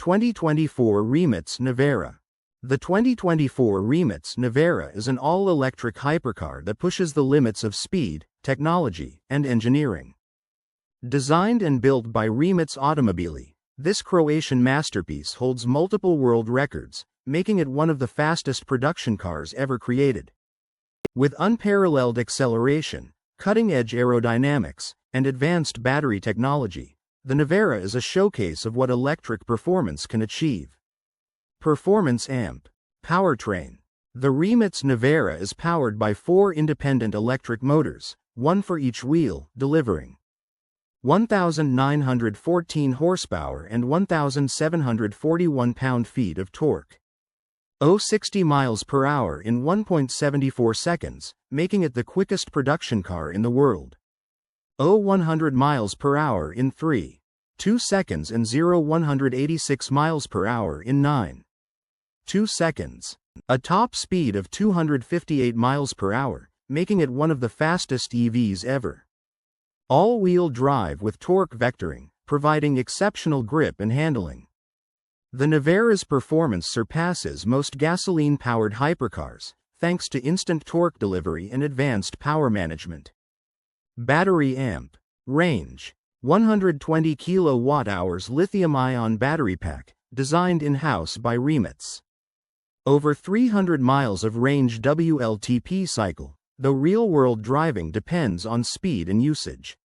2024 Rimac Nevera. The 2024 Rimac Nevera is an all-electric hypercar that pushes the limits of speed, technology, and engineering. Designed and built by Rimac Automobili, this Croatian masterpiece holds multiple world records, making it one of the fastest production cars ever created. With unparalleled acceleration, cutting-edge aerodynamics, and advanced battery technology, the Nevera is a showcase of what electric performance can achieve. Performance amp. Powertrain. The Rimac Nevera is powered by 4 independent electric motors, one for each wheel, delivering 1,914 horsepower and 1,741 pound-feet of torque. 60 miles per hour in 1.74 seconds, making it the quickest production car in the world. 100 miles per hour in 3.2 seconds and 186 miles per hour in 9.2 seconds. A top speed of 258 miles per hour, making it one of the fastest EVs ever. All-wheel drive with torque vectoring, providing exceptional grip and handling. The Nevera's performance surpasses most gasoline-powered hypercars, thanks to instant torque delivery and advanced power management. Battery amp. Range. 120 kWh lithium-ion battery pack, designed in-house by Rimac. Over 300 miles of range WLTP cycle, though real-world driving depends on speed and usage.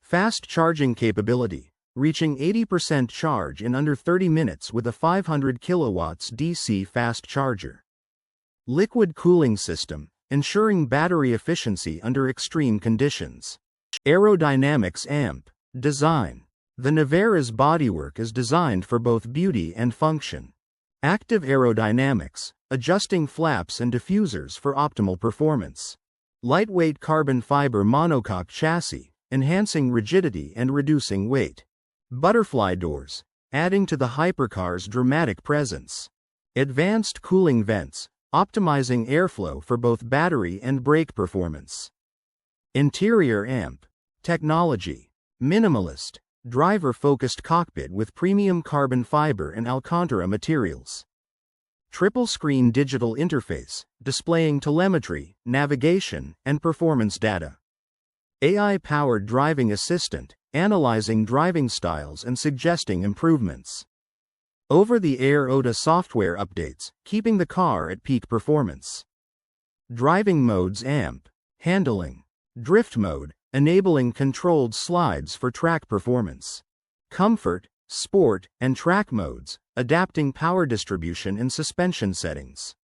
Fast charging capability, reaching 80% charge in under 30 minutes with a 500 kW DC fast charger. Liquid cooling system, ensuring battery efficiency under extreme conditions. Aerodynamics amp. Design. The Nevera's bodywork is designed for both beauty and function. Active aerodynamics, adjusting flaps and diffusers for optimal performance. Lightweight carbon fiber monocoque chassis, enhancing rigidity and reducing weight. Butterfly doors, adding to the hypercar's dramatic presence. Advanced cooling vents, optimizing airflow for both battery and brake performance. Interior amp. Technology. Minimalist, driver-focused cockpit with premium carbon fiber and Alcantara materials. Triple-screen digital interface, displaying telemetry, navigation, and performance data. AI-powered driving assistant, analyzing driving styles and suggesting improvements. Over-the-air OTA software updates, keeping the car at peak performance. Driving modes amp. Handling. Drift mode, enabling controlled slides for track performance. Comfort, sport, and track modes, adapting power distribution and suspension settings.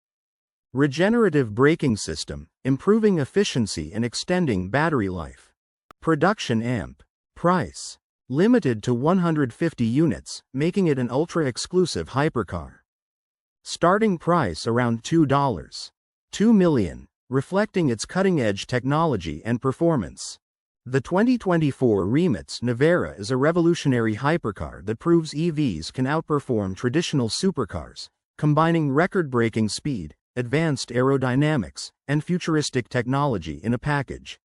Regenerative braking system, improving efficiency and extending battery life. Production amp. Price. Limited to 150 units, making it an ultra-exclusive hypercar. Starting price around $2 million, reflecting its cutting-edge technology and performance. The 2024 Rimac Nevera is a revolutionary hypercar that proves EVs can outperform traditional supercars, combining record-breaking speed, advanced aerodynamics, and futuristic technology in a package.